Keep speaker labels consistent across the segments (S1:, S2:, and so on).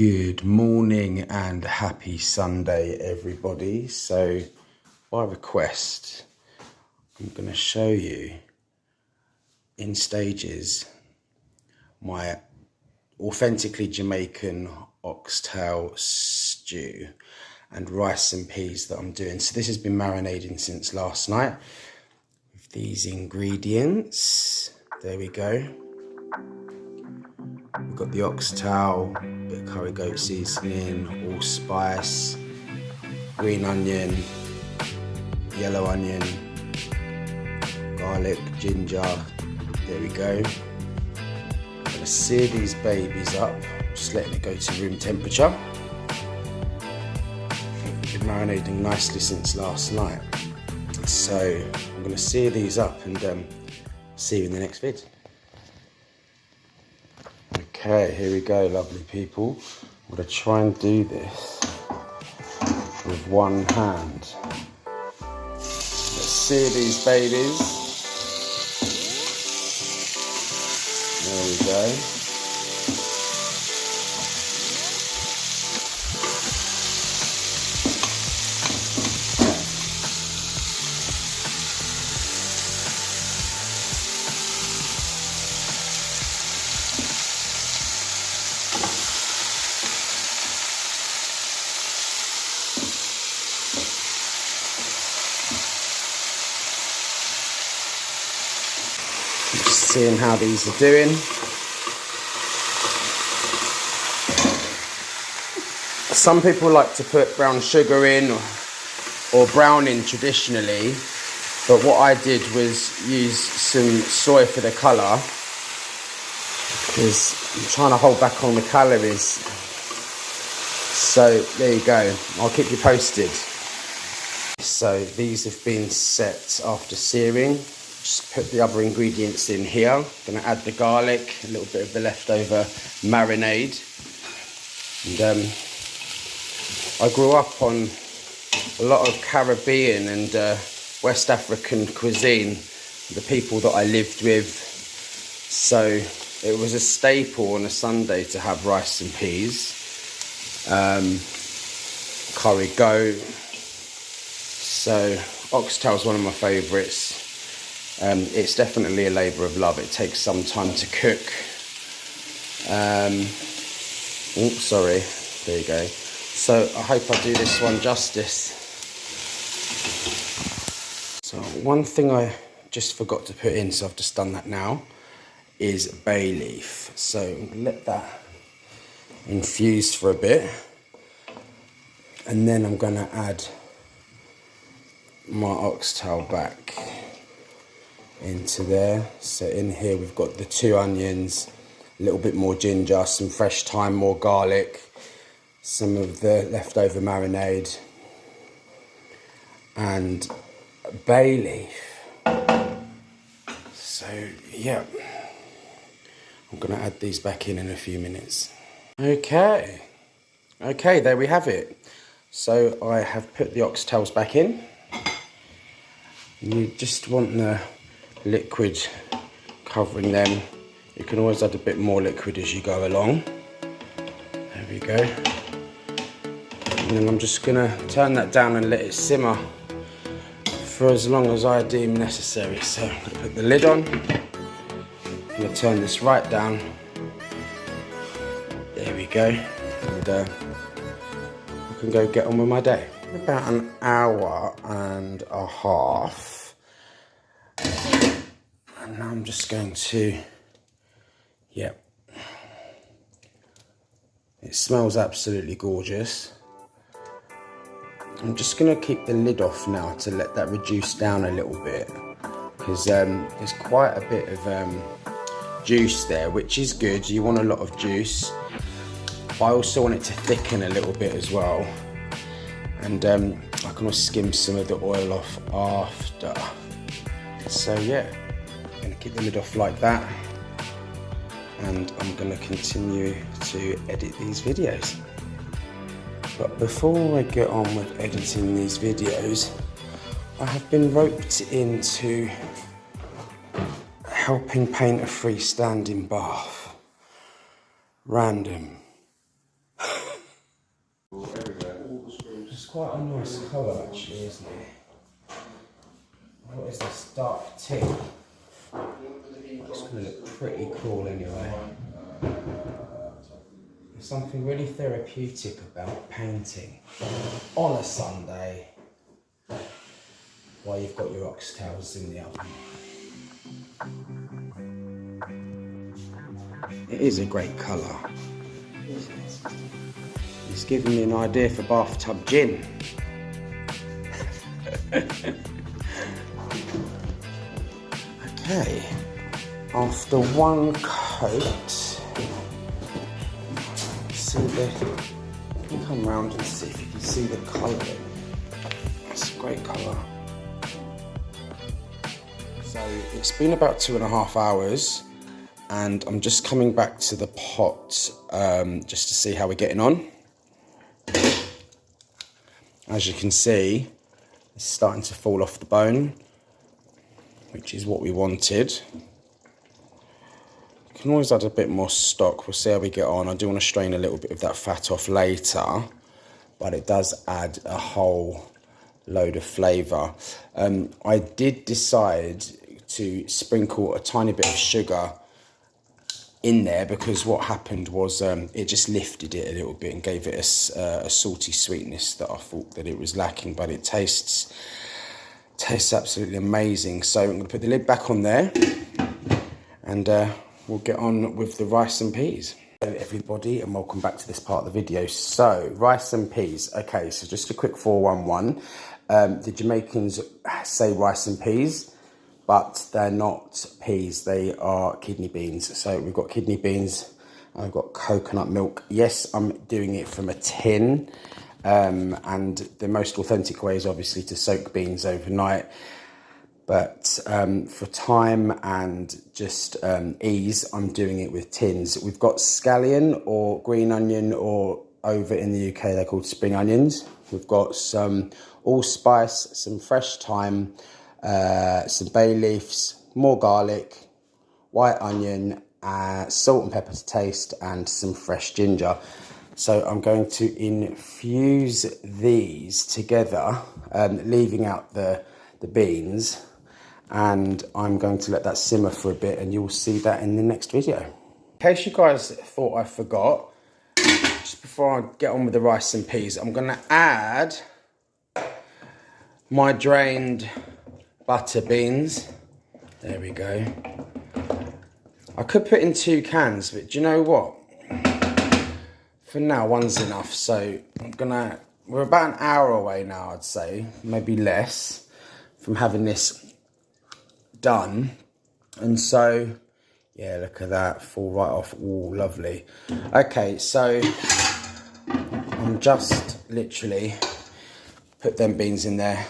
S1: Good morning and happy Sunday, everybody. So, by request, I'm going to show you in stages my authentically Jamaican oxtail stew and rice and peas that I'm doing. So this has been marinating since last night with these ingredients. There we go. We've got the oxtail, bit of curry goat seasoning, allspice, green onion, yellow onion, garlic, ginger. There we go. I'm going to sear these babies up, just letting it go to room temperature. They've been marinating nicely since last night. So I'm going to sear these up and see you in the next vid. Okay, here we go, lovely people. I'm going to try and do this with one hand. Let's sear these babies. There we go. Just seeing how these are doing. Some people like to put brown sugar in or browning traditionally, but what I did was use some soy for the colour because I'm trying to hold back on the calories. So there you go, I'll keep you posted. So these have been set after searing. Just put the other ingredients in here. I'm going to add the garlic, a little bit of the leftover marinade. And I grew up on a lot of Caribbean and West African cuisine, the people that I lived with. So it was a staple on a Sunday to have rice and peas, curry goat. So oxtail is one of my favourites. It's definitely a labour of love. It takes some time to cook. Sorry, there you go. So I hope I do this one justice. So one thing I just forgot to put in, so I've just done that now, is bay leaf. So let that infuse for a bit. And then I'm going to add my oxtail back into there. So in here we've got the 2 onions, a little bit more ginger, some fresh thyme, more garlic, some of the leftover marinade, and bay leaf. So yeah, I'm gonna add these back in a few minutes. Okay, there we have it. So I have put the oxtails back in. You just want the liquid covering them. You can always add a bit more liquid as you go along. There we go. And then I'm just gonna turn that down and let it simmer for as long as I deem necessary. So I'm gonna put the lid on. I'm gonna turn this right down. There we go. And I can go get on with my day. About an hour and a half. And now I'm just going to, it smells absolutely gorgeous. I'm just going to keep the lid off now to let that reduce down a little bit, because there's quite a bit of juice there, which is good. You want a lot of juice, but I also want it to thicken a little bit as well. And I can also skim some of the oil off after. So yeah, I'm going to keep the lid off like that, and I'm going to continue to edit these videos. But before I get on with editing these videos, I have been roped into helping paint a freestanding bath. Random. quite a nice colour actually, isn't it? What is this? Dark tea. It's going to look pretty cool anyway. There's something really therapeutic about painting on a Sunday while you've got your oxtails in the oven. It is a great colour. It's giving me an idea for bathtub gin. Okay, after one coat, see the, you can come round and see if you can see the colouring. It's a great colour. So it's been about 2.5 hours and I'm just coming back to the pot just to see how we're getting on. As you can see, it's starting to fall off the bone, which is what we wanted. You can always add a bit more stock. We'll see how we get on. I do want to strain a little bit of that fat off later, but it does add a whole load of flavour. I did decide to sprinkle a tiny bit of sugar in there because what happened was it just lifted it a little bit and gave it a salty sweetness that I thought that it was lacking, but it tastes absolutely amazing. So I'm going to put the lid back on there and we'll get on with the rice and peas. Hello everybody and welcome back to this part of the video. So rice and peas. Okay, so just a quick 411. The Jamaicans say rice and peas, but they're not peas, they are kidney beans. So we've got kidney beans, I've got coconut milk. Yes, I'm doing it from a tin. And the most authentic way is obviously to soak beans overnight. But for time and just ease, I'm doing it with tins. We've got scallion or green onion, or over in the UK they're called spring onions. We've got some allspice, some fresh thyme, some bay leaves, more garlic, white onion, salt and pepper to taste, and some fresh ginger. So I'm going to infuse these together, leaving out the beans, and I'm going to let that simmer for a bit, and you'll see that in the next video. In case you guys thought I forgot, just before I get on with the rice and peas, I'm going to add my drained butter beans. There we go. I could put in 2 cans, but do you know what? For now, one's enough. So we're about an hour away now, I'd say, maybe less, from having this done. And so, yeah, look at that, fall right off. Ooh, lovely. Okay, so I'm just literally put them beans in there,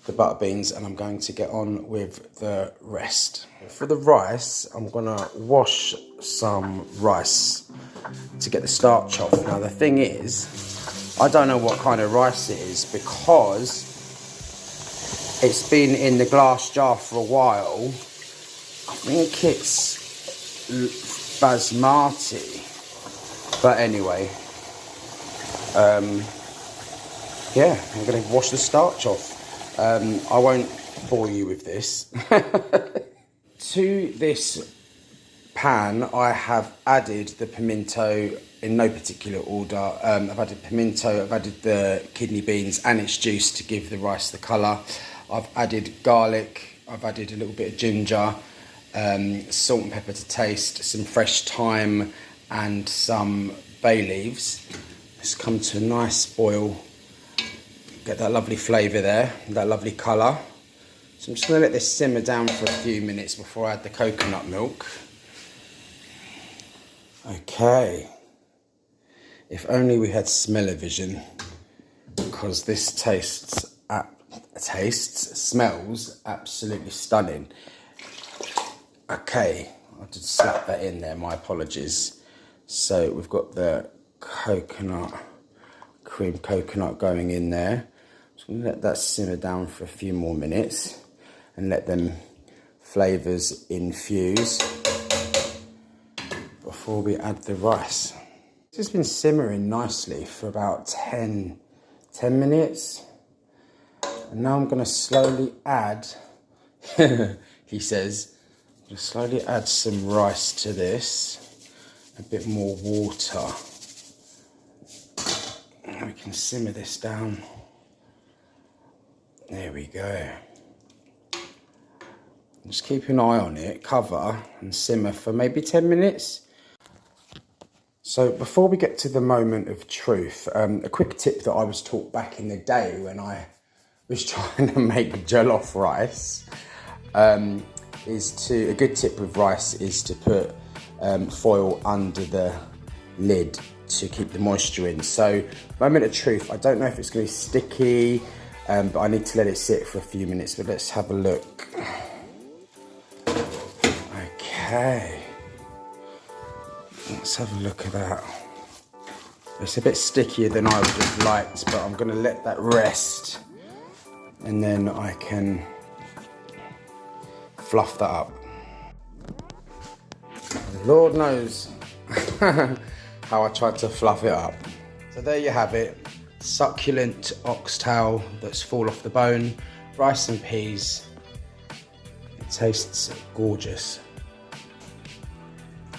S1: the butter beans, and I'm going to get on with the rest. For the rice, I'm gonna wash some rice to get the starch off. Now the thing is, I don't know what kind of rice it is because it's been in the glass jar for a while. I think it's basmati, but anyway, yeah, I'm gonna wash the starch off. I won't bore you with this. To this pan, I have added the pimento in no particular order. I've added pimento, I've added the kidney beans and its juice to give the rice the colour. I've added garlic, I've added a little bit of ginger, salt and pepper to taste, some fresh thyme and some bay leaves. It's come to a nice boil. Get that lovely flavour there, that lovely colour. So I'm just going to let this simmer down for a few minutes before I add the coconut milk. Okay. If only we had smell-o-vision, because this smells absolutely stunning. Okay, I did slap that in there, my apologies. So we've got the coconut, cream coconut going in there. So I'm gonna let that simmer down for a few more minutes and let them flavours infuse before we add the rice. This has been simmering nicely for about 10 10 minutes. And now I'm going to slowly add, he says, I'm going to slowly add some rice to this, a bit more water. And we can simmer this down. There we go. Just keep an eye on it, cover and simmer for maybe 10 minutes. So before we get to the moment of truth, a quick tip that I was taught back in the day when I was trying to make jollof rice, a good tip with rice is to put foil under the lid to keep the moisture in. So moment of truth, I don't know if it's going to be sticky, but I need to let it sit for a few minutes, but let's have a look. Okay, let's have a look at that. It's a bit stickier than I would have liked, but I'm going to let that rest and then I can fluff that up. Lord knows how I tried to fluff it up. So there you have it, succulent oxtail that's fall off the bone, rice and peas. It tastes gorgeous.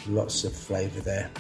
S1: Lots of flavour there.